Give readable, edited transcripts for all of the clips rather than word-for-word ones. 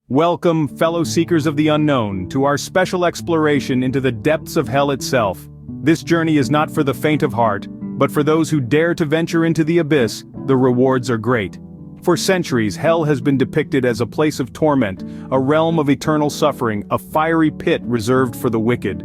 Welcome, fellow seekers of the unknown, to our special exploration into the depths of hell itself. This journey is not for the faint of heart, but for those who dare to venture into the abyss. The rewards are great. For centuries, hell has been depicted as a place of torment, a realm of eternal suffering, a fiery pit reserved for the wicked.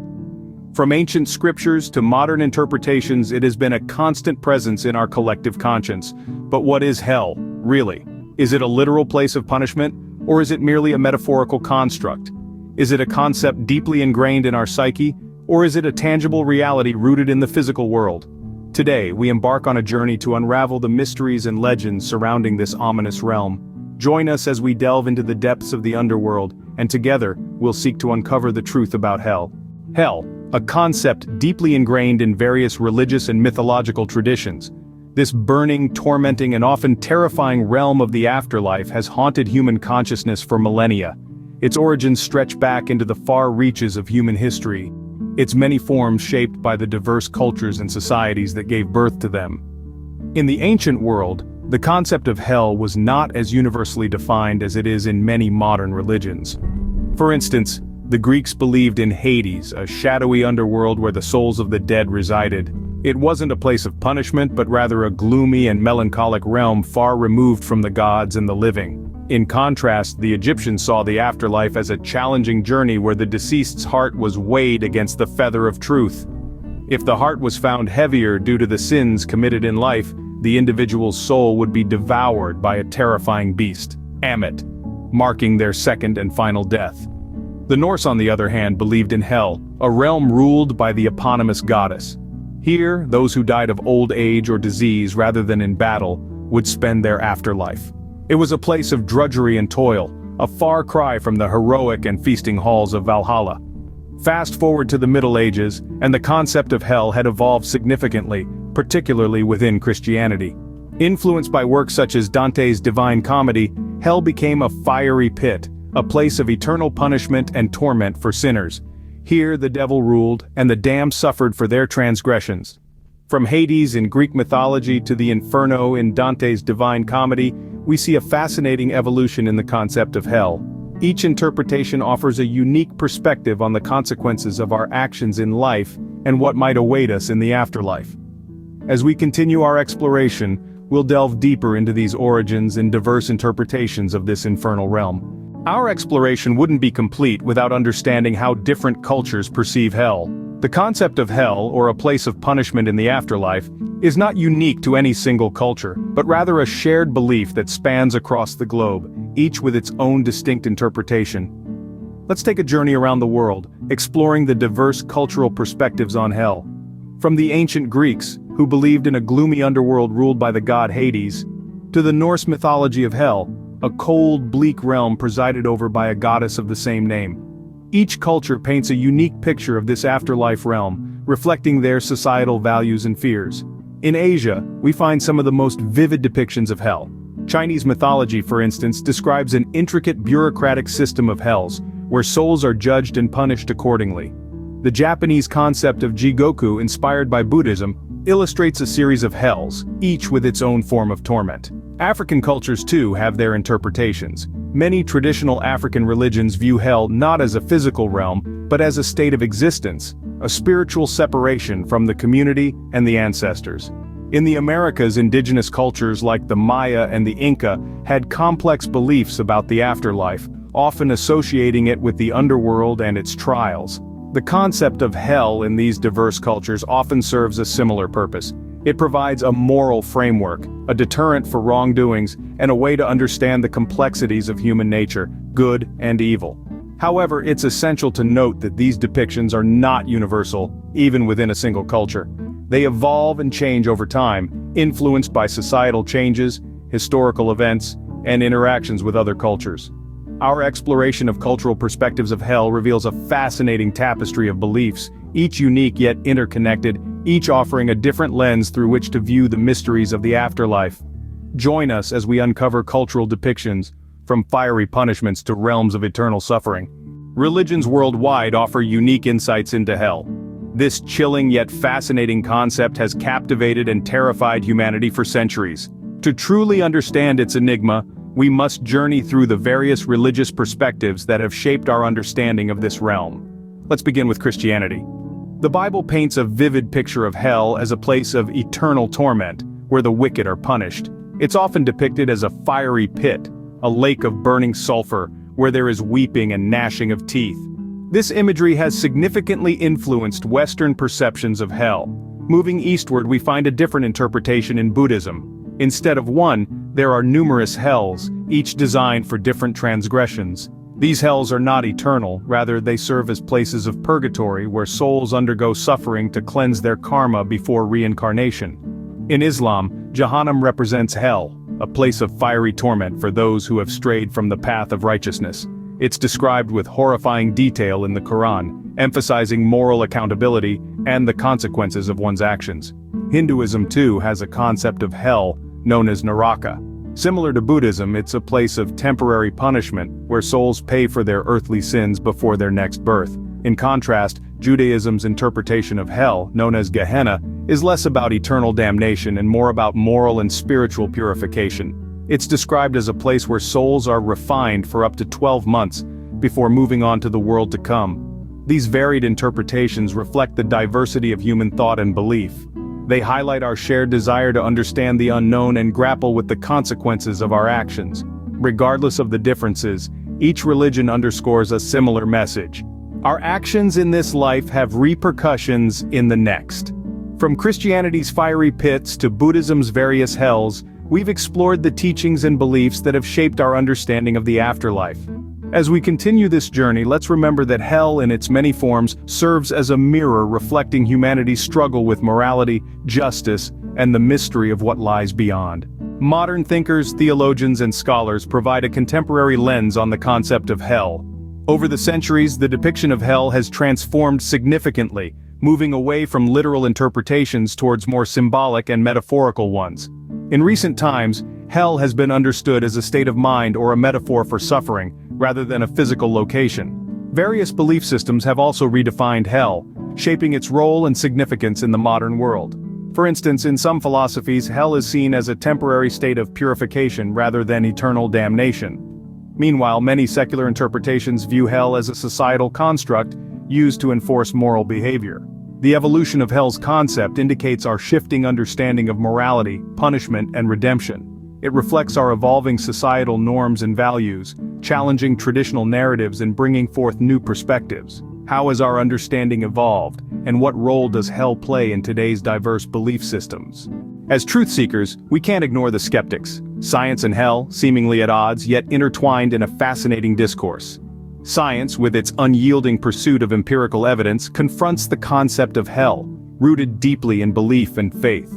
From ancient scriptures to modern interpretations, it has been a constant presence in our collective conscience. But what is hell, really? Is it a literal place of punishment? Or is it merely a metaphorical construct? Is it a concept deeply ingrained in our psyche? Or is it a tangible reality rooted in the physical world? Today, we embark on a journey to unravel the mysteries and legends surrounding this ominous realm. Join us as we delve into the depths of the underworld, and together, we'll seek to uncover the truth about hell. Hell, a concept deeply ingrained in various religious and mythological traditions. This burning, tormenting, and often terrifying realm of the afterlife has haunted human consciousness for millennia. Its origins stretch back into the far reaches of human history, its many forms shaped by the diverse cultures and societies that gave birth to them. In the ancient world, the concept of hell was not as universally defined as it is in many modern religions. For instance, the Greeks believed in Hades, a shadowy underworld where the souls of the dead resided. It wasn't a place of punishment, but rather a gloomy and melancholic realm far removed from the gods and the living. In contrast, the Egyptians saw the afterlife as a challenging journey where the deceased's heart was weighed against the feather of truth. If the heart was found heavier due to the sins committed in life, the individual's soul would be devoured by a terrifying beast, Ammit, marking their second and final death. The Norse, on the other hand, believed in hell, a realm ruled by the eponymous goddess. Here, those who died of old age or disease rather than in battle would spend their afterlife. It was a place of drudgery and toil, a far cry from the heroic and feasting halls of Valhalla. Fast forward to the Middle Ages, and the concept of hell had evolved significantly, particularly within Christianity. Influenced by works such as Dante's Divine Comedy, hell became a fiery pit, a place of eternal punishment and torment for sinners. Here the devil ruled, and the damned suffered for their transgressions. From Hades in Greek mythology to the Inferno in Dante's Divine Comedy, we see a fascinating evolution in the concept of hell. Each interpretation offers a unique perspective on the consequences of our actions in life and what might await us in the afterlife. As we continue our exploration, we'll delve deeper into these origins and diverse interpretations of this infernal realm. Our exploration wouldn't be complete without understanding how different cultures perceive hell. The concept of hell, or a place of punishment in the afterlife, is not unique to any single culture, but rather a shared belief that spans across the globe, each with its own distinct interpretation. Let's take a journey around the world, exploring the diverse cultural perspectives on hell. From the ancient Greeks, who believed in a gloomy underworld ruled by the god Hades, to the Norse mythology of hell, a cold, bleak realm presided over by a goddess of the same name. Each culture paints a unique picture of this afterlife realm, reflecting their societal values and fears. In Asia, we find some of the most vivid depictions of hell. Chinese mythology, for instance, describes an intricate bureaucratic system of hells, where souls are judged and punished accordingly. The Japanese concept of Jigoku, inspired by Buddhism, illustrates a series of hells, each with its own form of torment. African cultures too have their interpretations. Many traditional African religions view hell not as a physical realm, but as a state of existence, a spiritual separation from the community and the ancestors. In the Americas, indigenous cultures like the Maya and the Inca had complex beliefs about the afterlife, often associating it with the underworld and its trials. The concept of hell in these diverse cultures often serves a similar purpose. It provides a moral framework, a deterrent for wrongdoings, and a way to understand the complexities of human nature, good and evil. However, it's essential to note that these depictions are not universal, even within a single culture. They evolve and change over time, influenced by societal changes, historical events, and interactions with other cultures. Our exploration of cultural perspectives of hell reveals a fascinating tapestry of beliefs, each unique yet interconnected, each offering a different lens through which to view the mysteries of the afterlife. Join us as we uncover cultural depictions, from fiery punishments to realms of eternal suffering. Religions worldwide offer unique insights into hell. This chilling yet fascinating concept has captivated and terrified humanity for centuries. To truly understand its enigma, we must journey through the various religious perspectives that have shaped our understanding of this realm. Let's begin with Christianity. The Bible paints a vivid picture of hell as a place of eternal torment, where the wicked are punished. It's often depicted as a fiery pit, a lake of burning sulfur, where there is weeping and gnashing of teeth. This imagery has significantly influenced Western perceptions of hell. Moving eastward, we find a different interpretation in Buddhism. Instead of one, there are numerous hells, each designed for different transgressions. These hells are not eternal, rather they serve as places of purgatory where souls undergo suffering to cleanse their karma before reincarnation. In Islam, Jahannam represents hell, a place of fiery torment for those who have strayed from the path of righteousness. It's described with horrifying detail in the Quran, emphasizing moral accountability and the consequences of one's actions. Hinduism too has a concept of hell known as Naraka. Similar to Buddhism, it's a place of temporary punishment where souls pay for their earthly sins before their next birth. In contrast, Judaism's interpretation of hell, known as Gehenna, is less about eternal damnation and more about moral and spiritual purification. It's described as a place where souls are refined for up to 12 months before moving on to the world to come. These varied interpretations reflect the diversity of human thought and belief. They highlight our shared desire to understand the unknown and grapple with the consequences of our actions. Regardless of the differences, each religion underscores a similar message. Our actions in this life have repercussions in the next. From Christianity's fiery pits to Buddhism's various hells, we've explored the teachings and beliefs that have shaped our understanding of the afterlife. As we continue this journey, let's remember that hell in its many forms serves as a mirror reflecting humanity's struggle with morality, justice, and the mystery of what lies beyond. Modern thinkers, theologians, and scholars provide a contemporary lens on the concept of hell. Over the centuries, the depiction of hell has transformed significantly, moving away from literal interpretations towards more symbolic and metaphorical ones. In recent times, hell has been understood as a state of mind or a metaphor for suffering, rather than a physical location. Various belief systems have also redefined hell, shaping its role and significance in the modern world. For instance, in some philosophies, hell is seen as a temporary state of purification rather than eternal damnation. Meanwhile, many secular interpretations view hell as a societal construct used to enforce moral behavior. The evolution of hell's concept indicates our shifting understanding of morality, punishment, and redemption. It reflects our evolving societal norms and values, challenging traditional narratives and bringing forth new perspectives. How has our understanding evolved, and what role does hell play in today's diverse belief systems? As truth seekers, we can't ignore the skeptics. Science and hell, seemingly at odds, yet intertwined in a fascinating discourse. Science, with its unyielding pursuit of empirical evidence, confronts the concept of hell, rooted deeply in belief and faith.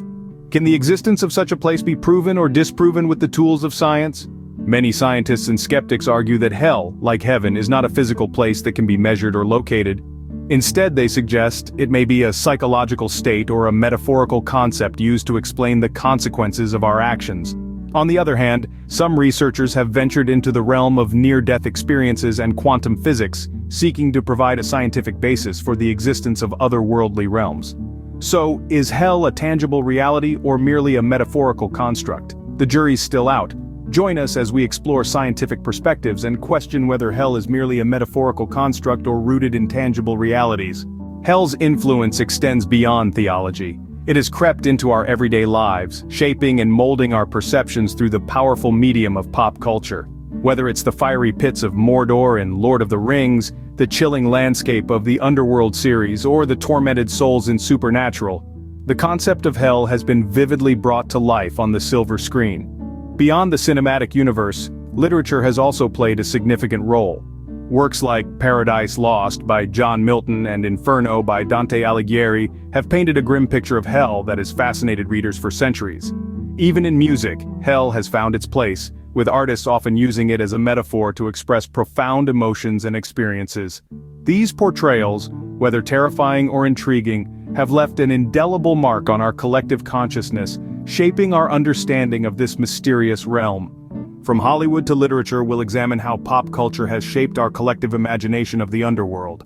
Can the existence of such a place be proven or disproven with the tools of science? Many scientists and skeptics argue that hell, like heaven, is not a physical place that can be measured or located. Instead, they suggest it may be a psychological state or a metaphorical concept used to explain the consequences of our actions. On the other hand, some researchers have ventured into the realm of near-death experiences and quantum physics, seeking to provide a scientific basis for the existence of otherworldly realms. So, is hell a tangible reality or merely a metaphorical construct? The jury's still out. Join us as we explore scientific perspectives and question whether hell is merely a metaphorical construct or rooted in tangible realities. Hell's influence extends beyond theology. It has crept into our everyday lives, shaping and molding our perceptions through the powerful medium of pop culture. Whether it's the fiery pits of Mordor in Lord of the Rings, the chilling landscape of the Underworld series, or the tormented souls in Supernatural, the concept of hell has been vividly brought to life on the silver screen. Beyond the cinematic universe, literature has also played a significant role. Works like Paradise Lost by John Milton and Inferno by Dante Alighieri have painted a grim picture of hell that has fascinated readers for centuries. Even in music, hell has found its place, with artists often using it as a metaphor to express profound emotions and experiences. These portrayals, whether terrifying or intriguing, have left an indelible mark on our collective consciousness, shaping our understanding of this mysterious realm. From Hollywood to literature, we'll examine how pop culture has shaped our collective imagination of the underworld.